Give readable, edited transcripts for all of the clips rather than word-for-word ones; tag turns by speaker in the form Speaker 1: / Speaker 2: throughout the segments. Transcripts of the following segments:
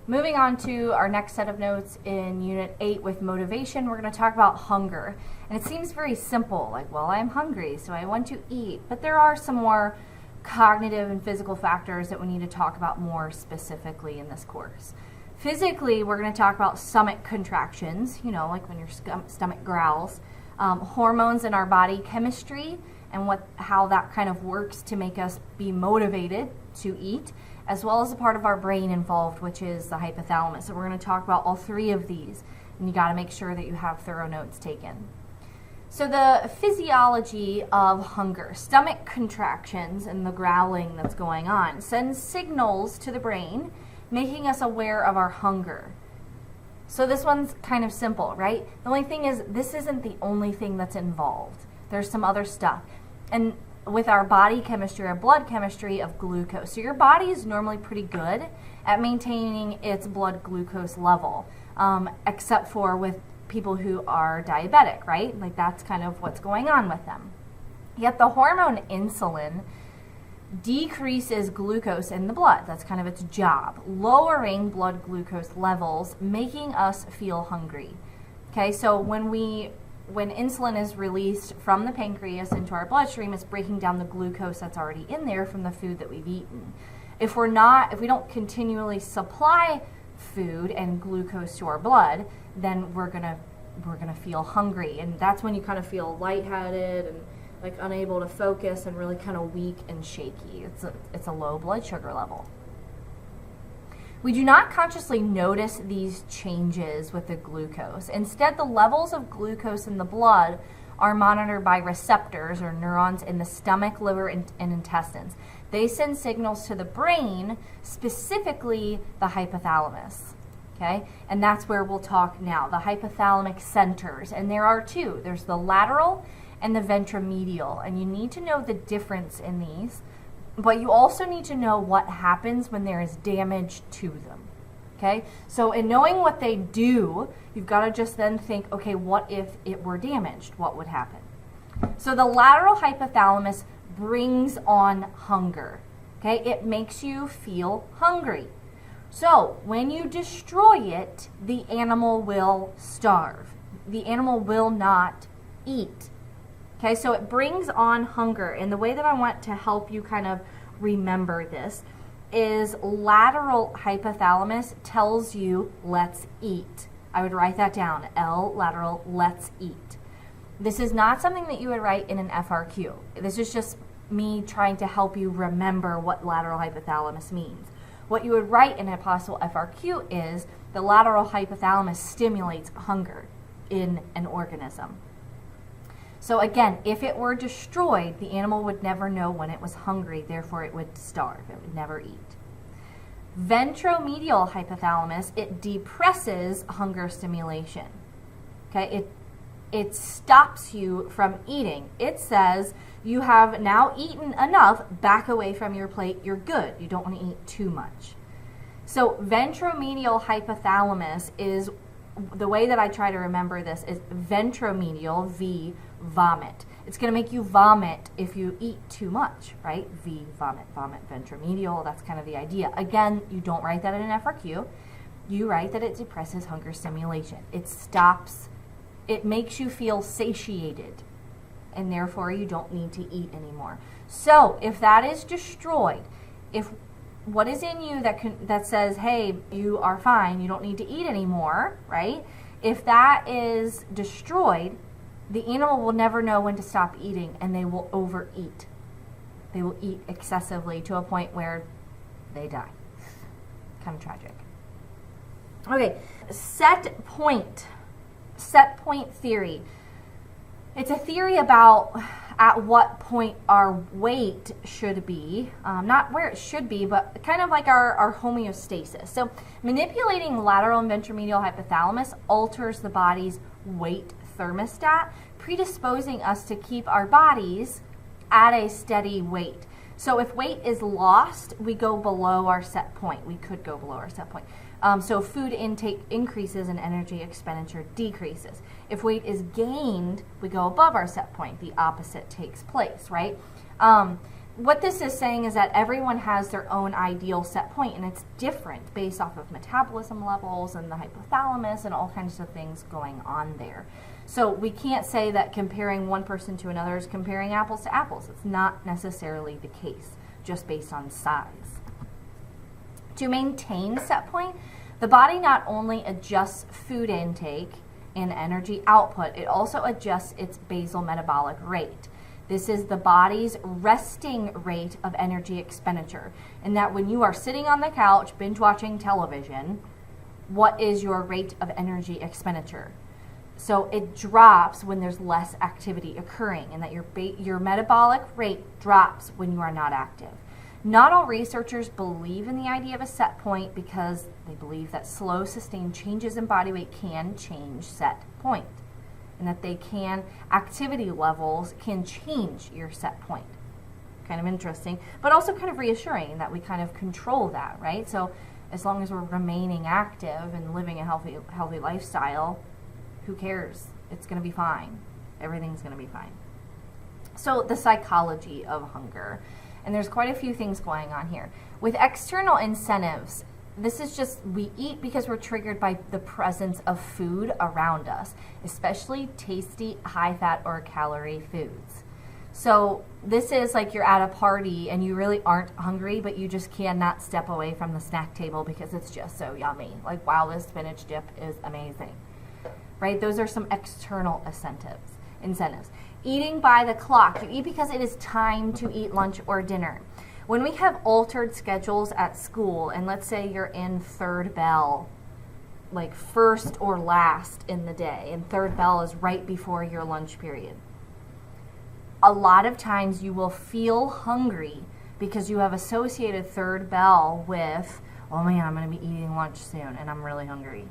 Speaker 1: Moving on to our next set of notes in Unit 8 with motivation, we're going to talk about hunger. And it seems very simple, like, well, I'm hungry, so I want to eat. But there are some more cognitive and physical factors that we need to talk about more specifically in this course. Physically, we're going to talk about stomach contractions, like when your stomach growls, hormones in our body chemistry, and how that kind of works to make us be motivated to eat, as well as a part of our brain involved, which is the hypothalamus. So we're going to talk about all three of these, and you got to make sure that you have thorough notes taken. So the physiology of hunger, stomach contractions and the growling that's going on, sends signals to the brain, making us aware of our hunger. So this one's kind of simple, right? The only thing is, this isn't the only thing that's involved. There's some other stuff. And with our body chemistry, our blood chemistry of glucose. So your body is normally pretty good at maintaining its blood glucose level, except for with people who are diabetic, right? Like that's kind of what's going on with them. Yet the hormone insulin decreases glucose in the blood. That's kind of its job, lowering blood glucose levels, making us feel hungry. Okay, so when insulin is released from the pancreas into our bloodstream, it's breaking down the glucose that's already in there from the food that we've eaten. If we don't continually supply food and glucose to our blood, then we're gonna feel hungry, and that's when you kind of feel lightheaded and like unable to focus and really kind of weak and shaky. It's a low blood sugar level. We do not consciously notice these changes with the glucose. Instead, the levels of glucose in the blood are monitored by receptors or neurons in the stomach, liver, and intestines. They send signals to the brain, specifically the hypothalamus. Okay, and that's where we'll talk now, the hypothalamic centers. And there are two. There's the lateral and the ventromedial. And you need to know the difference in these. But you also need to know what happens when there is damage to them. Okay, so in knowing what they do, you've got to just then think, okay, what if it were damaged? What would happen? So the lateral hypothalamus brings on hunger. Okay, it makes you feel hungry. So when you destroy it, the animal will starve. The animal will not eat. Okay, so it brings on hunger. And the way that I want to help you kind of remember this is lateral hypothalamus tells you, let's eat. I would write that down, L, lateral, let's eat. This is not something that you would write in an FRQ. This is just me trying to help you remember what lateral hypothalamus means. What you would write in a possible FRQ is the lateral hypothalamus stimulates hunger in an organism. So again, if it were destroyed, the animal would never know when it was hungry, therefore it would starve, it would never eat. Ventromedial hypothalamus, it depresses hunger stimulation. Okay, it stops you from eating. It says, you have now eaten enough, back away from your plate, you're good. You don't want to eat too much. So ventromedial hypothalamus is, the way that I try to remember this is ventromedial, V, vomit. It's going to make you vomit if you eat too much, right? V, vomit, ventromedial, that's kind of the idea. Again, you don't write that in an FRQ. You write that it depresses hunger stimulation. It makes you feel satiated, and therefore you don't need to eat anymore. So if that is destroyed, if what is in you that says, hey, you are fine, you don't need to eat anymore, right? If that is destroyed, the animal will never know when to stop eating, and they will overeat. They will eat excessively to a point where they die. Kind of tragic. Okay, set point theory. It's a theory about at what point our weight should be, not where it should be, but kind of like our homeostasis. So manipulating lateral and ventromedial hypothalamus alters the body's weight thermostat, predisposing us to keep our bodies at a steady weight. So if weight is lost, we go below our set point. We could go below our set point. So food intake increases and energy expenditure decreases. If weight is gained, we go above our set point. The opposite takes place, right? what this is saying is that everyone has their own ideal set point, and it's different based off of metabolism levels and the hypothalamus and all kinds of things going on there. So we can't say that comparing one person to another is comparing apples to apples. It's not necessarily the case, just based on size. To maintain set point, the body not only adjusts food intake and energy output, it also adjusts its basal metabolic rate. This is the body's resting rate of energy expenditure. And that when you are sitting on the couch binge watching television, what is your rate of energy expenditure? So it drops when there's less activity occurring, and that your metabolic rate drops when you are not active. Not all researchers believe in the idea of a set point because they believe that slow, sustained changes in body weight can change set point, and that activity levels can change your set point. Kind of interesting, but also kind of reassuring that we kind of control that, right? So as long as we're remaining active and living a healthy lifestyle, who cares? It's going to be fine. Everything's going to be fine. So the psychology of hunger. And there's quite a few things going on here. With external incentives, this is just, we eat because we're triggered by the presence of food around us, especially tasty, high-fat or calorie foods. So this is like you're at a party and you really aren't hungry, but you just cannot step away from the snack table because it's just so yummy. Like, wow, this spinach dip is amazing. Right? Those are some external incentives. Eating by the clock. You eat because it is time to eat lunch or dinner. When we have altered schedules at school, and let's say you're in third bell, like first or last in the day, and third bell is right before your lunch period. A lot of times you will feel hungry because you have associated third bell with, oh man, I'm going to be eating lunch soon and I'm really hungry.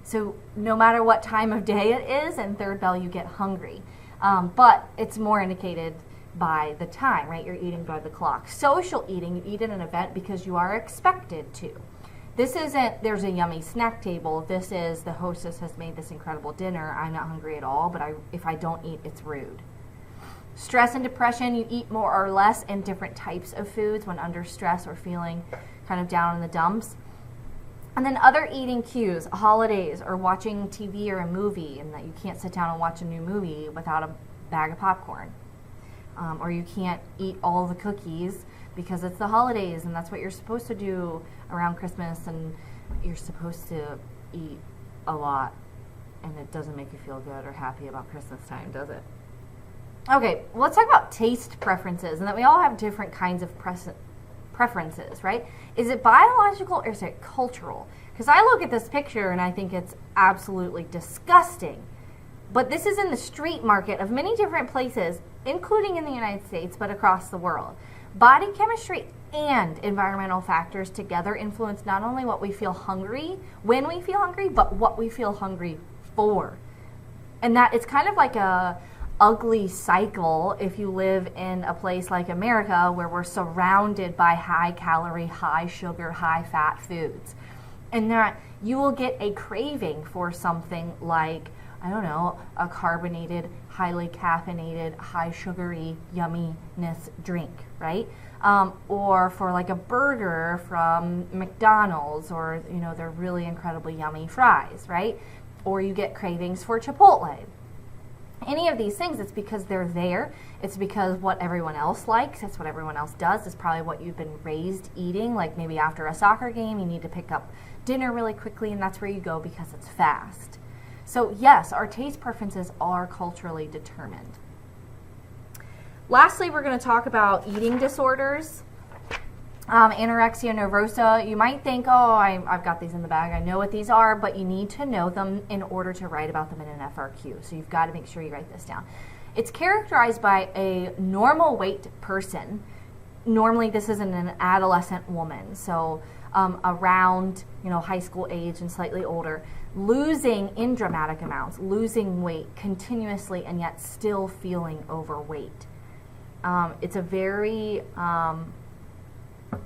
Speaker 1: So no matter what time of day it is, and third bell, you get hungry. But it's more indicated by the time, right? You're eating by the clock. Social eating, you eat at an event because you are expected to. This isn't, there's a yummy snack table. This is, the hostess has made this incredible dinner. I'm not hungry at all, but if I don't eat, it's rude. Stress and depression, you eat more or less in different types of foods when under stress or feeling kind of down in the dumps. And then other eating cues, holidays, or watching TV or a movie, and that you can't sit down and watch a new movie without a bag of popcorn. Or you can't eat all the cookies because it's the holidays and that's what you're supposed to do around Christmas, and you're supposed to eat a lot, and it doesn't make you feel good or happy about Christmas time, does it? Okay, well, let's talk about taste preferences, and that we all have different kinds of preferences, right? Is it biological or is it cultural? Because I look at this picture and I think it's absolutely disgusting. But this is in the street market of many different places, including in the United States, but across the world. Body chemistry and environmental factors together influence not only what we feel hungry, when we feel hungry, but what we feel hungry for. And that it's kind of like a ugly cycle if you live in a place like America where we're surrounded by high calorie, high sugar, high fat foods. And that you will get a craving for something like, I don't know, a carbonated, highly caffeinated, high sugary yumminess drink, right? Or for like a burger from McDonald's, or, you know, they're really incredibly yummy fries, right? Or you get cravings for Chipotle. Any of these things, it's because they're there. It's because what everyone else likes. It's what everyone else does. It's probably what you've been raised eating. Like maybe after a soccer game, you need to pick up dinner really quickly, and that's where you go because it's fast. So yes, our taste preferences are culturally determined. Lastly, we're going to talk about eating disorders. Anorexia nervosa, you might think, oh, I've got these in the bag. I know what these are, but you need to know them in order to write about them in an FRQ. So you've got to make sure you write this down. It's characterized by a normal weight person. Normally, this is an adolescent woman, so around high school age and slightly older, losing in dramatic amounts, losing weight continuously, and yet still feeling overweight. It's a very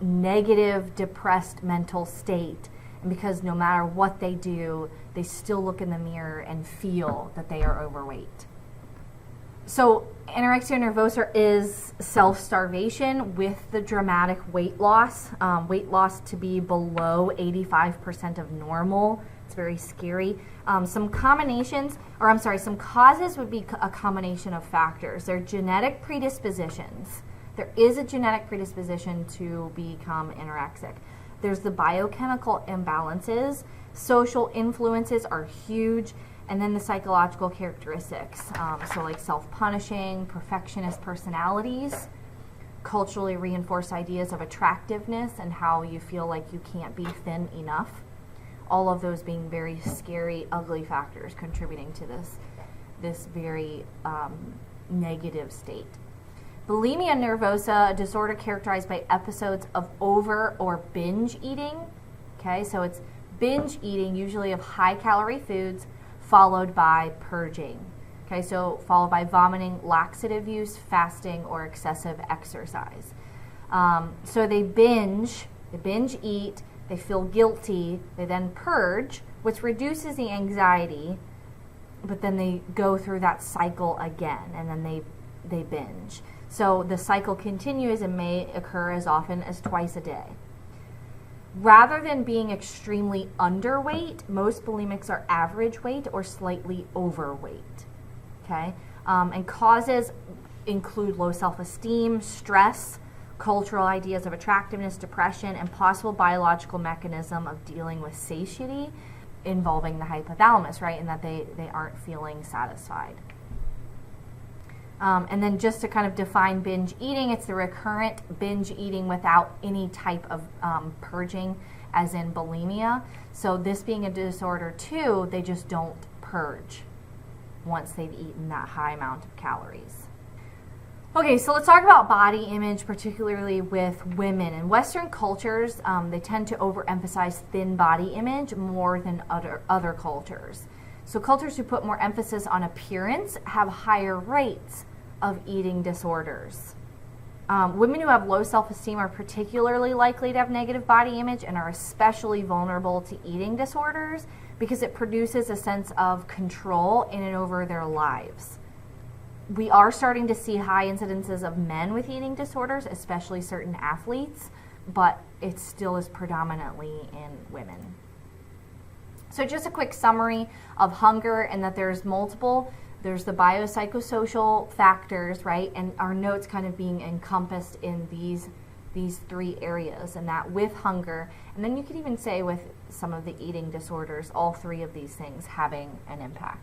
Speaker 1: negative, depressed mental state, and because no matter what they do, they still look in the mirror and feel that they are overweight. So anorexia nervosa is self-starvation with the dramatic weight loss to be below 85% of normal. It's very scary. Some causes would be a combination of factors. There are genetic predispositions. There is a genetic predisposition to become anorexic. There's the biochemical imbalances. Social influences are huge. And then the psychological characteristics. So like self-punishing, perfectionist personalities, culturally reinforced ideas of attractiveness and how you feel like you can't be thin enough. All of those being very scary, ugly factors contributing to this very negative state. Bulimia nervosa, a disorder characterized by episodes of over or binge eating. Okay, so it's binge eating, usually of high-calorie foods, followed by purging. Okay, so followed by vomiting, laxative use, fasting, or excessive exercise. So they binge eat, they feel guilty, they then purge, which reduces the anxiety, but then they go through that cycle again, and then they binge. So the cycle continues and may occur as often as twice a day. Rather than being extremely underweight, most bulimics are average weight or slightly overweight. Okay, and causes include low self-esteem, stress, cultural ideas of attractiveness, depression, and possible biological mechanism of dealing with satiety involving the hypothalamus, right? And that they aren't feeling satisfied. And then just to kind of define binge eating, it's the recurrent binge eating without any type of purging, as in bulimia. So this being a disorder too, they just don't purge once they've eaten that high amount of calories. Okay, so let's talk about body image, particularly with women. In Western cultures, they tend to overemphasize thin body image more than other cultures. So cultures who put more emphasis on appearance have higher rates of eating disorders. Women who have low self-esteem are particularly likely to have negative body image and are especially vulnerable to eating disorders because it produces a sense of control in and over their lives. We are starting to see high incidences of men with eating disorders, especially certain athletes, but it still is predominantly in women. So just a quick summary of hunger, and that there's the biopsychosocial factors, right? And our notes kind of being encompassed in these three areas, and that with hunger, and then you could even say with some of the eating disorders, all three of these things having an impact.